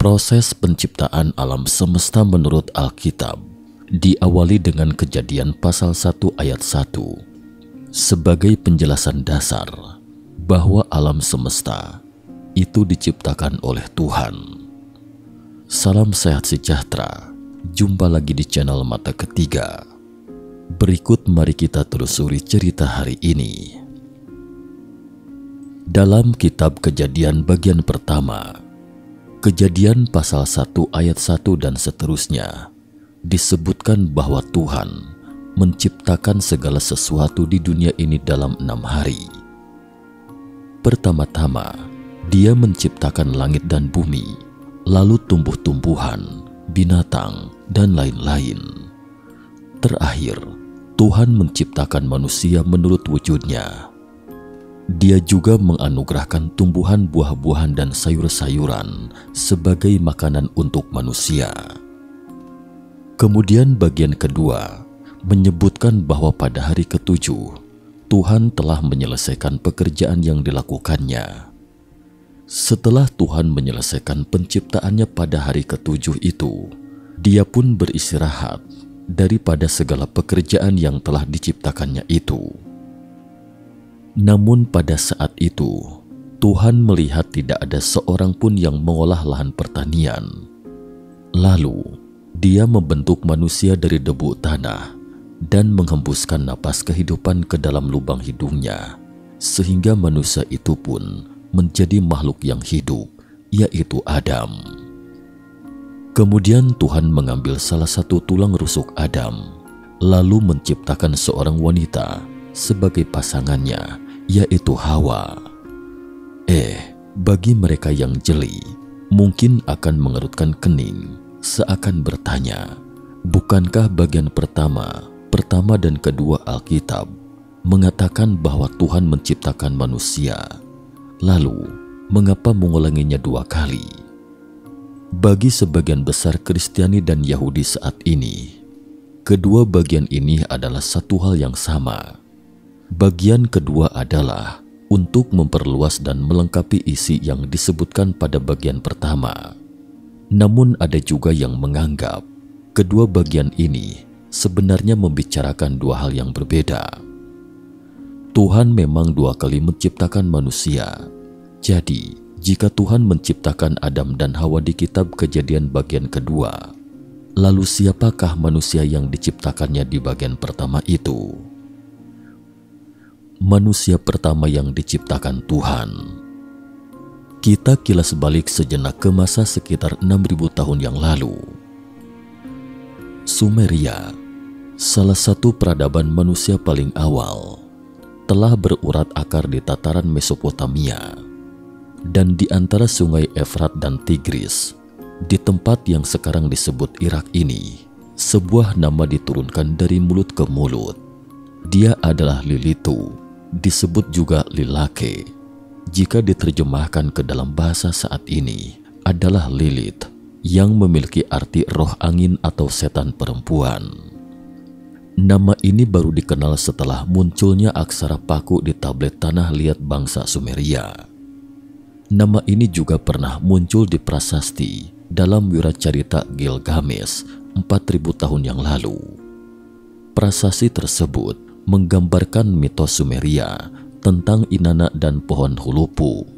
Proses penciptaan alam semesta menurut Alkitab diawali dengan Kejadian pasal 1 ayat 1 sebagai penjelasan dasar bahwa alam semesta itu diciptakan oleh Tuhan. Salam sehat sejahtera, jumpa lagi di channel Mata Ketiga. Berikut mari kita telusuri cerita hari ini. Dalam kitab Kejadian bagian pertama, Kejadian pasal 1 ayat 1 dan seterusnya, disebutkan bahwa Tuhan menciptakan segala sesuatu di dunia ini dalam 6 hari. Pertama-tama, Dia menciptakan langit dan bumi, lalu tumbuh-tumbuhan, binatang, dan lain-lain. Terakhir, Tuhan menciptakan manusia menurut wujudnya. Dia juga menganugerahkan tumbuhan, buah-buahan, dan sayur-sayuran sebagai makanan untuk manusia. Kemudian bagian kedua menyebutkan bahwa pada hari ketujuh, Tuhan telah menyelesaikan pekerjaan yang dilakukannya. Setelah Tuhan menyelesaikan penciptaannya pada hari ketujuh itu, Dia pun beristirahat daripada segala pekerjaan yang telah diciptakannya itu. Namun pada saat itu, Tuhan melihat tidak ada seorang pun yang mengolah lahan pertanian. Lalu, Dia membentuk manusia dari debu tanah dan menghembuskan napas kehidupan ke dalam lubang hidungnya, sehingga manusia itu pun menjadi makhluk yang hidup, yaitu Adam. Kemudian Tuhan mengambil salah satu tulang rusuk Adam, lalu menciptakan seorang wanita sebagai pasangannya, yaitu Hawa. Bagi mereka yang jeli, mungkin akan mengerutkan kening seakan bertanya, bukankah bagian pertama dan kedua Alkitab mengatakan bahwa Tuhan menciptakan manusia? Lalu, mengapa mengulanginya 2 kali? Bagi sebagian besar Kristiani dan Yahudi saat ini, kedua bagian ini adalah satu hal yang sama. Bagian kedua adalah untuk memperluas dan melengkapi isi yang disebutkan pada bagian pertama. Namun ada juga yang menganggap kedua bagian ini sebenarnya membicarakan 2 hal yang berbeda. Tuhan memang 2 kali menciptakan manusia. Jadi, jika Tuhan menciptakan Adam dan Hawa di kitab Kejadian bagian kedua, lalu siapakah manusia yang diciptakannya di bagian pertama itu? Manusia pertama yang diciptakan Tuhan. Kita kilas balik sejenak ke masa sekitar 6.000 tahun yang lalu. Sumeria, salah satu peradaban manusia paling awal, telah berurat akar di tataran Mesopotamia dan di antara sungai Efrat dan Tigris. Di tempat yang sekarang disebut Irak ini, sebuah nama diturunkan dari mulut ke mulut. Dia adalah Lilitu, disebut juga Lilake. Jika diterjemahkan ke dalam bahasa saat ini, adalah Lilith, yang memiliki arti roh angin atau setan perempuan. Nama ini baru dikenal setelah munculnya aksara paku di tablet tanah liat bangsa Sumeria. Nama ini juga pernah muncul di prasasti dalam wiracarita Gilgamesh 4.000 tahun yang lalu. Prasasti tersebut menggambarkan mitos Sumeria tentang Inanna dan pohon hulupu.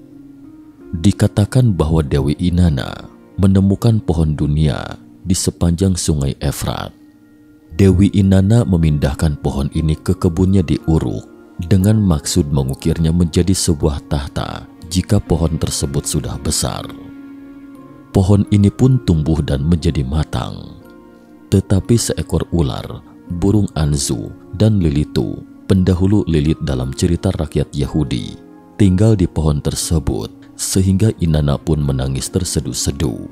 Dikatakan bahwa Dewi Inanna menemukan pohon dunia di sepanjang sungai Efrat. Dewi Inanna memindahkan pohon ini ke kebunnya di Uruk dengan maksud mengukirnya menjadi sebuah tahta jika pohon tersebut sudah besar. Pohon ini pun tumbuh dan menjadi matang. Tetapi seekor ular, burung Anzu, dan Lilitu, pendahulu Lilith dalam cerita rakyat Yahudi, tinggal di pohon tersebut sehingga Inanna pun menangis terseduh-seduh.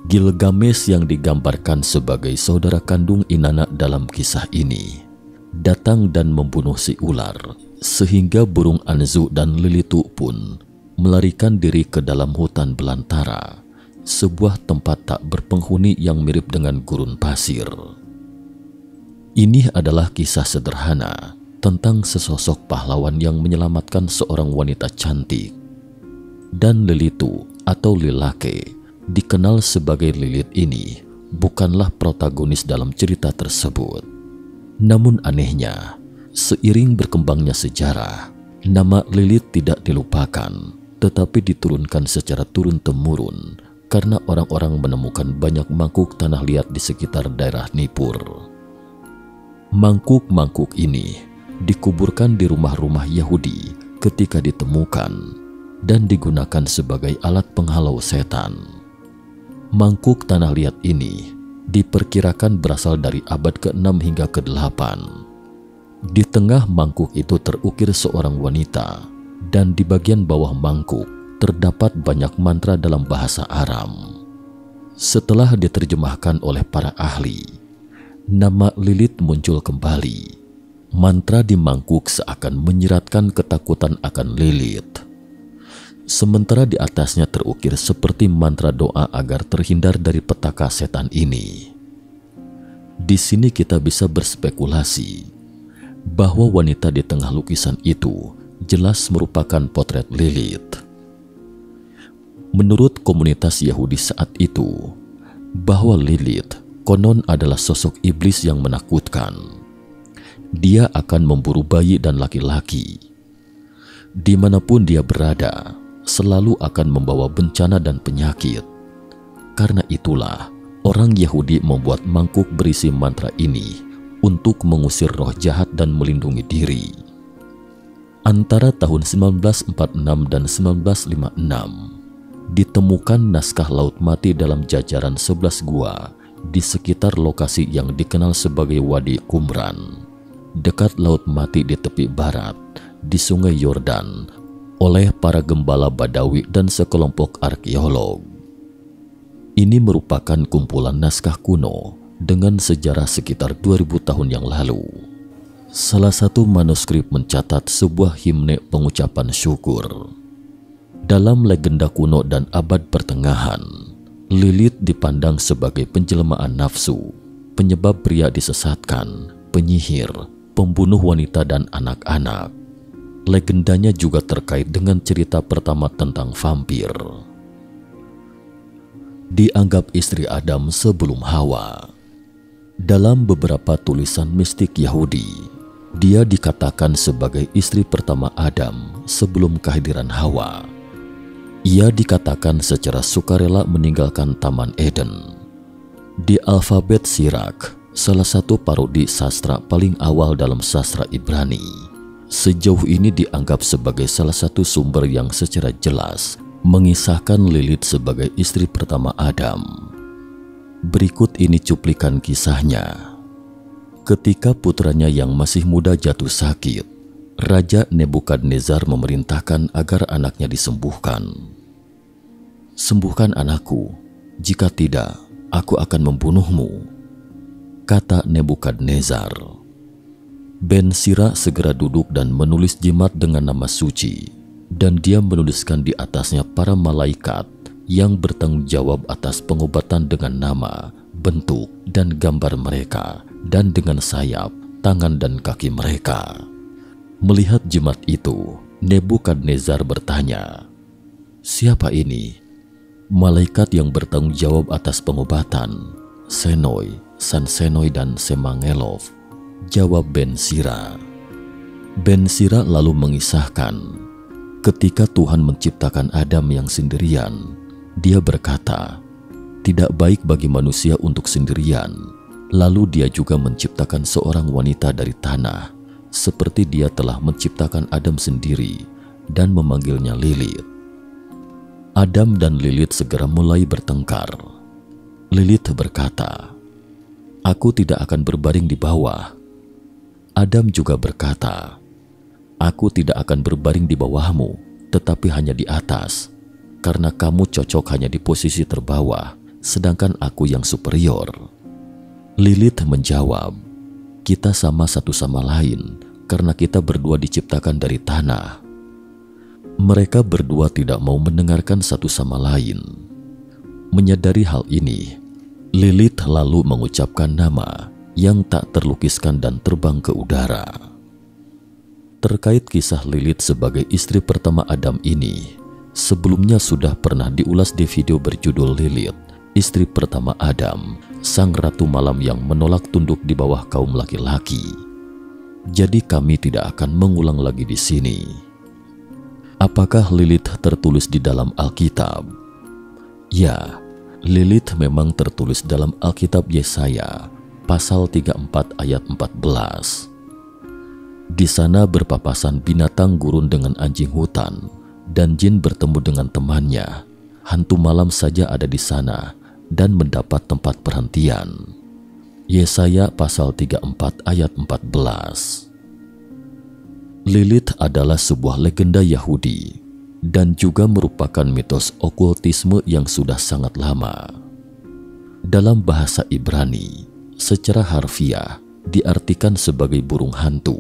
Gilgamesh yang digambarkan sebagai saudara kandung Inanna dalam kisah ini datang dan membunuh si ular, sehingga burung Anzu dan Lilitu pun melarikan diri ke dalam hutan belantara, sebuah tempat tak berpenghuni yang mirip dengan gurun pasir. Ini adalah kisah sederhana tentang sesosok pahlawan yang menyelamatkan seorang wanita cantik. Dan Lilitu atau Lilake dikenal sebagai Lilith ini bukanlah protagonis dalam cerita tersebut. Namun anehnya, seiring berkembangnya sejarah, nama Lilith tidak dilupakan, tetapi diturunkan secara turun-temurun karena orang-orang menemukan banyak mangkuk tanah liat di sekitar daerah Nippur. Mangkuk-mangkuk ini dikuburkan di rumah-rumah Yahudi ketika ditemukan dan digunakan sebagai alat penghalau setan. Mangkuk tanah liat ini diperkirakan berasal dari abad ke-6 hingga ke-8. Di tengah mangkuk itu terukir seorang wanita, dan di bagian bawah mangkuk terdapat banyak mantra dalam bahasa Aram. Setelah diterjemahkan oleh para ahli, nama Lilith muncul kembali. Mantra di mangkuk seakan menyiratkan ketakutan akan Lilith. Sementara di atasnya terukir seperti mantra doa agar terhindar dari petaka setan ini. Di sini kita bisa berspekulasi bahwa wanita di tengah lukisan itu jelas merupakan potret Lilith. Menurut komunitas Yahudi saat itu, bahwa Lilith konon adalah sosok iblis yang menakutkan. Dia akan memburu bayi dan laki-laki. Dimanapun dia berada, selalu akan membawa bencana dan penyakit. Karena itulah, orang Yahudi membuat mangkuk berisi mantra ini untuk mengusir roh jahat dan melindungi diri. Antara tahun 1946 dan 1956, ditemukan naskah Laut Mati dalam jajaran 11 gua di sekitar lokasi yang dikenal sebagai Wadi Qumran, dekat Laut Mati di tepi barat, di Sungai Yordan, oleh para gembala Badawi dan sekelompok arkeolog. Ini merupakan kumpulan naskah kuno dengan sejarah sekitar 2000 tahun yang lalu. Salah satu manuskrip mencatat sebuah himne pengucapan syukur. Dalam legenda kuno dan abad pertengahan, Lilith dipandang sebagai penjelmaan nafsu, penyebab pria disesatkan, penyihir, pembunuh wanita dan anak-anak. Legendanya juga terkait dengan cerita pertama tentang vampir. Dianggap istri Adam sebelum Hawa. Dalam beberapa tulisan mistik Yahudi, dia dikatakan sebagai istri pertama Adam sebelum kehadiran Hawa. Ia dikatakan secara sukarela meninggalkan Taman Eden. Di alfabet Sirak, salah satu parodi sastra paling awal dalam sastra Ibrani, sejauh ini dianggap sebagai salah satu sumber yang secara jelas mengisahkan Lilith sebagai istri pertama Adam. Berikut ini cuplikan kisahnya. Ketika putranya yang masih muda jatuh sakit, Raja Nebukadnezar memerintahkan agar anaknya disembuhkan. "Sembuhkan anakku, jika tidak, aku akan membunuhmu," kata Nebukadnezar. Ben Sira segera duduk dan menulis jimat dengan nama suci, dan dia menuliskan di atasnya para malaikat yang bertanggung jawab atas pengobatan dengan nama, bentuk, dan gambar mereka, dan dengan sayap, tangan, dan kaki mereka. Melihat jimat itu, Nebukadnezar bertanya, "Siapa ini?" "Malaikat yang bertanggung jawab atas pengobatan, Senoi, Sansenoi, dan Semangelov," jawab Ben Sira. Ben Sira lalu mengisahkan, ketika Tuhan menciptakan Adam yang sendirian, dia berkata, "Tidak baik bagi manusia untuk sendirian." Lalu dia juga menciptakan seorang wanita dari tanah, seperti dia telah menciptakan Adam sendiri, dan memanggilnya Lilith. Adam dan Lilith segera mulai bertengkar. Lilith berkata, "Aku tidak akan berbaring di bawah." Adam juga berkata, "Aku tidak akan berbaring di bawahmu, tetapi hanya di atas, karena kamu cocok hanya di posisi terbawah, sedangkan aku yang superior." Lilith menjawab, "Kita sama satu sama lain, karena kita berdua diciptakan dari tanah." Mereka berdua tidak mau mendengarkan satu sama lain. Menyadari hal ini, Lilith lalu mengucapkan nama yang tak terlukiskan dan terbang ke udara. Terkait kisah Lilith sebagai istri pertama Adam ini, sebelumnya sudah pernah diulas di video berjudul Lilith, istri pertama Adam, sang ratu malam yang menolak tunduk di bawah kaum laki-laki. Jadi kami tidak akan mengulang lagi di sini. Apakah Lilith tertulis di dalam Alkitab? Ya, Lilith memang tertulis dalam Alkitab Yesaya, pasal 34 ayat 14. Di sana berpapasan binatang gurun dengan anjing hutan, dan jin bertemu dengan temannya. Hantu malam saja ada di sana dan mendapat tempat perhentian. Yesaya pasal 34 ayat 14. Lilith adalah sebuah legenda Yahudi dan juga merupakan mitos okultisme yang sudah sangat lama. Dalam bahasa Ibrani, secara harfiah diartikan sebagai burung hantu.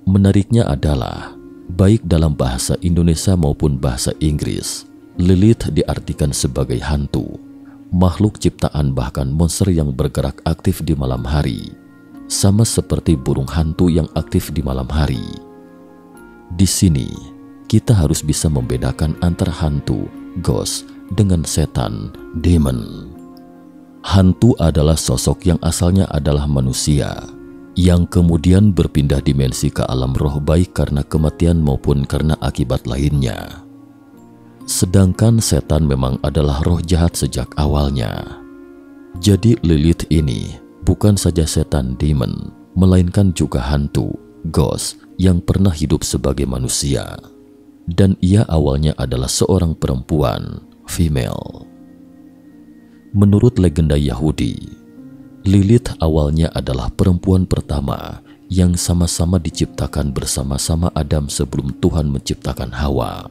Menariknya adalah, baik dalam bahasa Indonesia maupun bahasa Inggris, Lilith diartikan sebagai hantu, makhluk ciptaan bahkan monster yang bergerak aktif di malam hari, sama seperti burung hantu yang aktif di malam hari. Di sini, kita harus bisa membedakan antara hantu, ghost, dengan setan, demon. Hantu adalah sosok yang asalnya adalah manusia, yang kemudian berpindah dimensi ke alam roh baik karena kematian maupun karena akibat lainnya. Sedangkan setan memang adalah roh jahat sejak awalnya. Jadi Lilith ini bukan saja setan demon, melainkan juga hantu, ghost, yang pernah hidup sebagai manusia. Dan ia awalnya adalah seorang perempuan, female. Menurut legenda Yahudi, Lilith awalnya adalah perempuan pertama yang sama-sama diciptakan bersama-sama Adam sebelum Tuhan menciptakan Hawa.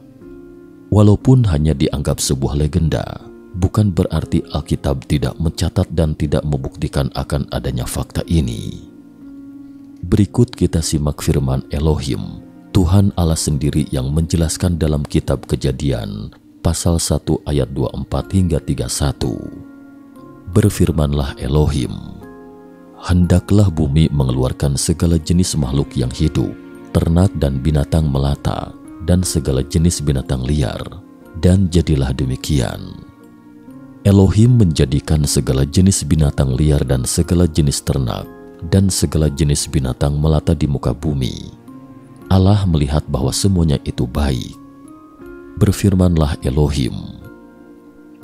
Walaupun hanya dianggap sebuah legenda, bukan berarti Alkitab tidak mencatat dan tidak membuktikan akan adanya fakta ini. Berikut kita simak firman Elohim, Tuhan Allah sendiri yang menjelaskan dalam kitab Kejadian, pasal 1 ayat 24 hingga 31. Berfirmanlah Elohim, hendaklah bumi mengeluarkan segala jenis makhluk yang hidup, ternak dan binatang melata, dan segala jenis binatang liar, dan jadilah demikian. Elohim menjadikan segala jenis binatang liar dan segala jenis ternak, dan segala jenis binatang melata di muka bumi. Allah melihat bahwa semuanya itu baik. Berfirmanlah Elohim,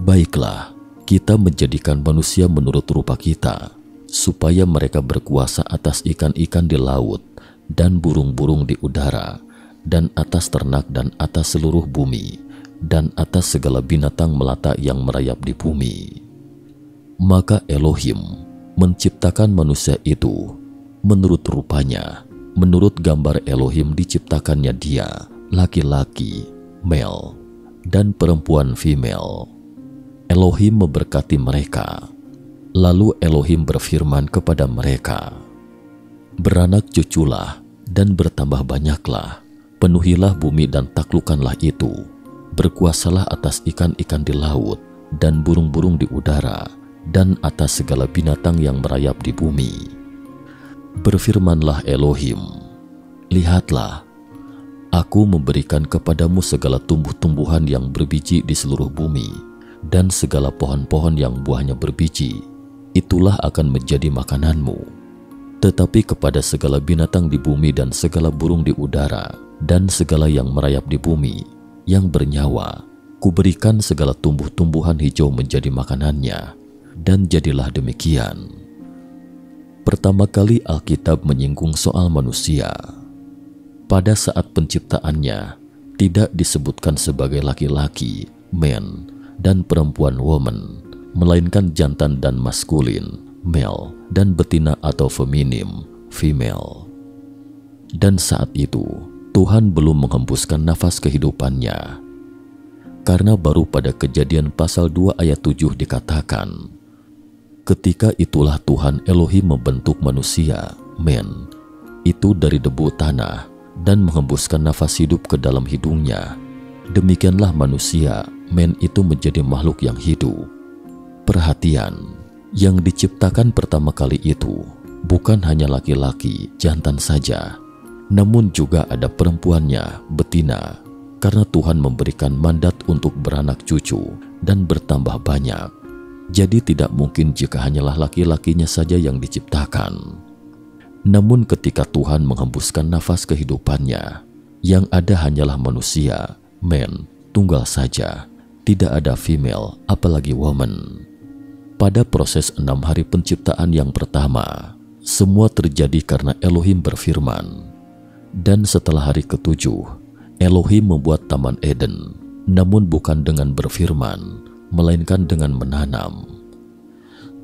baiklah, kita menjadikan manusia menurut rupa kita, supaya mereka berkuasa atas ikan-ikan di laut, dan burung-burung di udara, dan atas ternak dan atas seluruh bumi, dan atas segala binatang melata yang merayap di bumi. Maka Elohim menciptakan manusia itu menurut rupanya, menurut gambar Elohim diciptakannya dia, laki-laki, male, dan perempuan female. Elohim memberkati mereka. Lalu Elohim berfirman kepada mereka, beranak cuculah dan bertambah banyaklah, penuhilah bumi dan taklukkanlah itu, berkuasalah atas ikan-ikan di laut dan burung-burung di udara, dan atas segala binatang yang merayap di bumi. Berfirmanlah Elohim, lihatlah, aku memberikan kepadamu segala tumbuh-tumbuhan yang berbiji di seluruh bumi, dan segala pohon-pohon yang buahnya berbiji, itulah akan menjadi makananmu. Tetapi kepada segala binatang di bumi dan segala burung di udara, dan segala yang merayap di bumi, yang bernyawa, kuberikan segala tumbuh-tumbuhan hijau menjadi makanannya, dan jadilah demikian. Pertama kali Alkitab menyinggung soal manusia. Pada saat penciptaannya, tidak disebutkan sebagai laki-laki, man, dan perempuan, woman, melainkan jantan dan maskulin, male, dan betina atau feminim, female. Dan saat itu, Tuhan belum menghembuskan nafas kehidupannya. Karena baru pada Kejadian pasal 2 ayat 7 dikatakan, ketika itulah Tuhan Elohim membentuk manusia, man, itu dari debu tanah, dan menghembuskan nafas hidup ke dalam hidungnya. Demikianlah manusia, man itu menjadi makhluk yang hidup. Perhatian, yang diciptakan pertama kali itu bukan hanya laki-laki, jantan saja, namun juga ada perempuannya, betina, karena Tuhan memberikan mandat untuk beranak cucu dan bertambah banyak. Jadi tidak mungkin jika hanyalah laki-lakinya saja yang diciptakan. Namun ketika Tuhan menghembuskan nafas kehidupannya, yang ada hanyalah manusia, man, tunggal saja. Tidak ada female, apalagi woman. Pada proses 6 hari penciptaan yang pertama, semua terjadi karena Elohim berfirman. Dan setelah hari ke-7, Elohim membuat Taman Eden, namun bukan dengan berfirman, melainkan dengan menanam.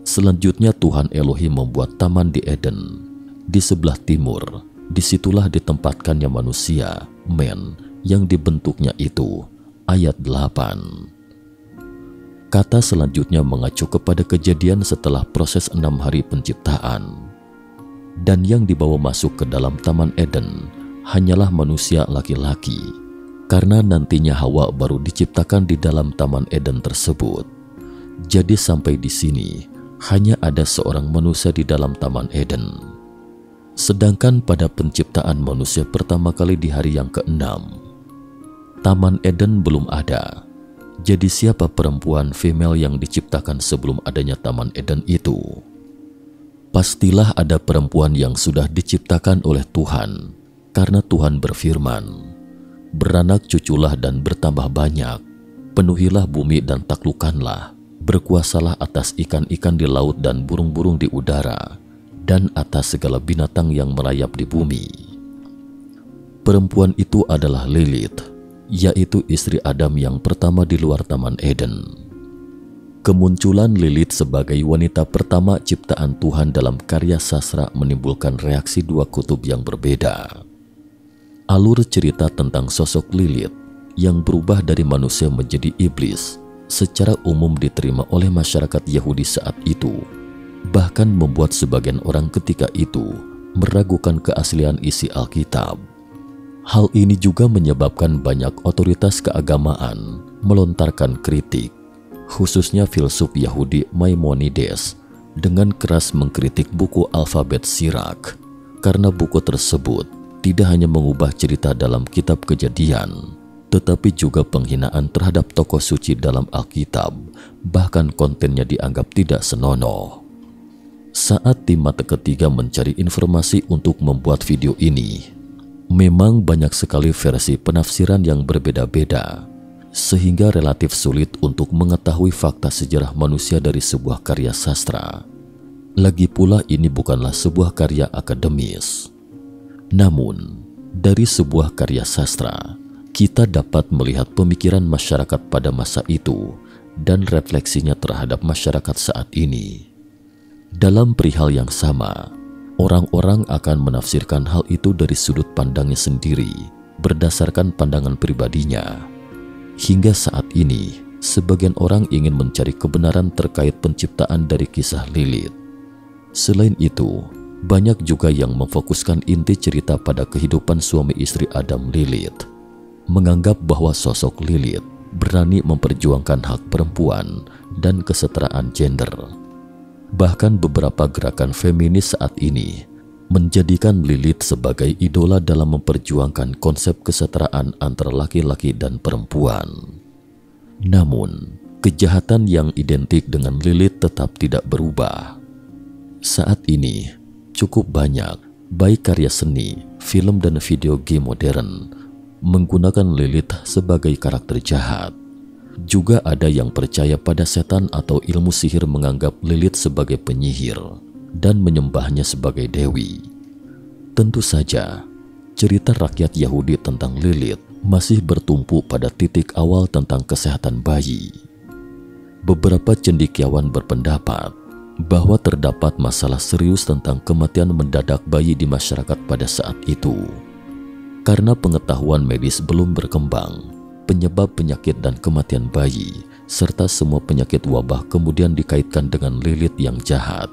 Selanjutnya Tuhan Elohim membuat taman di Eden, di sebelah timur. Disitulah ditempatkannya manusia, man, yang dibentuknya itu. Ayat 8. Kata selanjutnya mengacu kepada kejadian setelah proses 6 hari penciptaan. Dan yang dibawa masuk ke dalam Taman Eden hanyalah manusia laki-laki, karena nantinya Hawa baru diciptakan di dalam Taman Eden tersebut. Jadi sampai di sini hanya ada seorang manusia di dalam Taman Eden. Sedangkan pada penciptaan manusia pertama kali di hari yang ke-6, Taman Eden belum ada. Jadi siapa perempuan female yang diciptakan sebelum adanya Taman Eden itu? Pastilah ada perempuan yang sudah diciptakan oleh Tuhan, karena Tuhan berfirman, "Beranak cuculah dan bertambah banyak, penuhilah bumi dan taklukkanlah, berkuasalah atas ikan-ikan di laut dan burung-burung di udara, dan atas segala binatang yang merayap di bumi." Perempuan itu adalah Lilith, yaitu istri Adam yang pertama di luar Taman Eden. Kemunculan Lilith sebagai wanita pertama ciptaan Tuhan dalam karya sastra menimbulkan reaksi dua kutub yang berbeda. Alur cerita tentang sosok Lilith yang berubah dari manusia menjadi iblis secara umum diterima oleh masyarakat Yahudi saat itu, bahkan membuat sebagian orang ketika itu meragukan keaslian isi Alkitab. Hal ini juga menyebabkan banyak otoritas keagamaan melontarkan kritik, khususnya filsuf Yahudi Maimonides, dengan keras mengkritik buku alfabet Sirak, karena buku tersebut tidak hanya mengubah cerita dalam kitab Kejadian, tetapi juga penghinaan terhadap tokoh suci dalam Alkitab, bahkan kontennya dianggap tidak senonoh. Saat tim mata ketiga mencari informasi untuk membuat video ini, memang banyak sekali versi penafsiran yang berbeda-beda, sehingga relatif sulit untuk mengetahui fakta sejarah manusia dari sebuah karya sastra. Lagi pula ini bukanlah sebuah karya akademis. Namun, dari sebuah karya sastra, kita dapat melihat pemikiran masyarakat pada masa itu dan refleksinya terhadap masyarakat saat ini. Dalam perihal yang sama, orang-orang akan menafsirkan hal itu dari sudut pandangnya sendiri, berdasarkan pandangan pribadinya. Hingga saat ini, sebagian orang ingin mencari kebenaran terkait penciptaan dari kisah Lilith. Selain itu, banyak juga yang memfokuskan inti cerita pada kehidupan suami istri Adam Lilith, menganggap bahwa sosok Lilith berani memperjuangkan hak perempuan dan kesetaraan gender. Bahkan beberapa gerakan feminis saat ini menjadikan Lilith sebagai idola dalam memperjuangkan konsep kesetaraan antara laki-laki dan perempuan. Namun, kejahatan yang identik dengan Lilith tetap tidak berubah. Saat ini, cukup banyak, baik karya seni, film dan video game modern, menggunakan Lilith sebagai karakter jahat. Juga ada yang percaya pada setan atau ilmu sihir menganggap Lilith sebagai penyihir dan menyembahnya sebagai dewi. Tentu saja, cerita rakyat Yahudi tentang Lilith masih bertumpu pada titik awal tentang kesehatan bayi. Beberapa cendekiawan berpendapat bahwa terdapat masalah serius tentang kematian mendadak bayi di masyarakat pada saat itu. Karena pengetahuan medis belum berkembang, penyebab penyakit dan kematian bayi, serta semua penyakit wabah kemudian dikaitkan dengan Lilith yang jahat.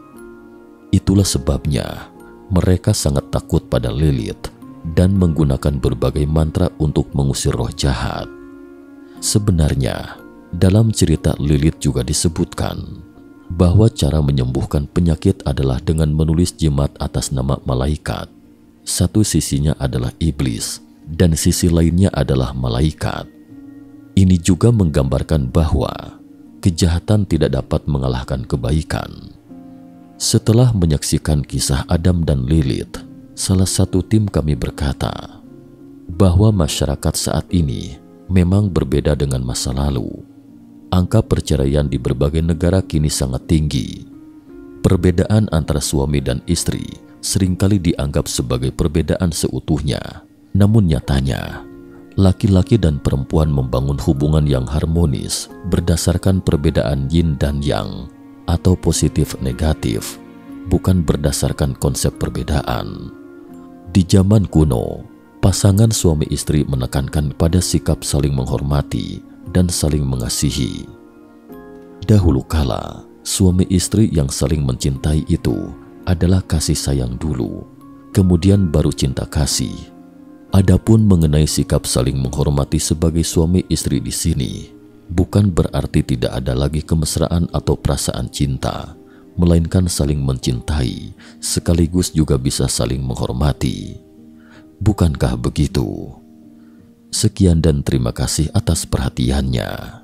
Itulah sebabnya mereka sangat takut pada Lilith dan menggunakan berbagai mantra untuk mengusir roh jahat. Sebenarnya, dalam cerita Lilith juga disebutkan bahwa cara menyembuhkan penyakit adalah dengan menulis jimat atas nama malaikat. Satu sisinya adalah iblis dan sisi lainnya adalah malaikat. Ini juga menggambarkan bahwa kejahatan tidak dapat mengalahkan kebaikan. Setelah menyaksikan kisah Adam dan Lilith, salah satu tim kami berkata bahwa masyarakat saat ini memang berbeda dengan masa lalu. Angka perceraian di berbagai negara kini sangat tinggi. Perbedaan antara suami dan istri seringkali dianggap sebagai perbedaan seutuhnya. Namun nyatanya, laki-laki dan perempuan membangun hubungan yang harmonis berdasarkan perbedaan yin dan yang, atau positif negatif, bukan berdasarkan konsep perbedaan. Di zaman kuno, pasangan suami istri menekankan pada sikap saling menghormati dan saling mengasihi. Dahulu kala, suami istri yang saling mencintai itu adalah kasih sayang dulu, kemudian baru cinta kasih. Adapun mengenai sikap saling menghormati sebagai suami istri di sini, bukan berarti tidak ada lagi kemesraan atau perasaan cinta, melainkan saling mencintai, sekaligus juga bisa saling menghormati. Bukankah begitu? Sekian dan terima kasih atas perhatiannya.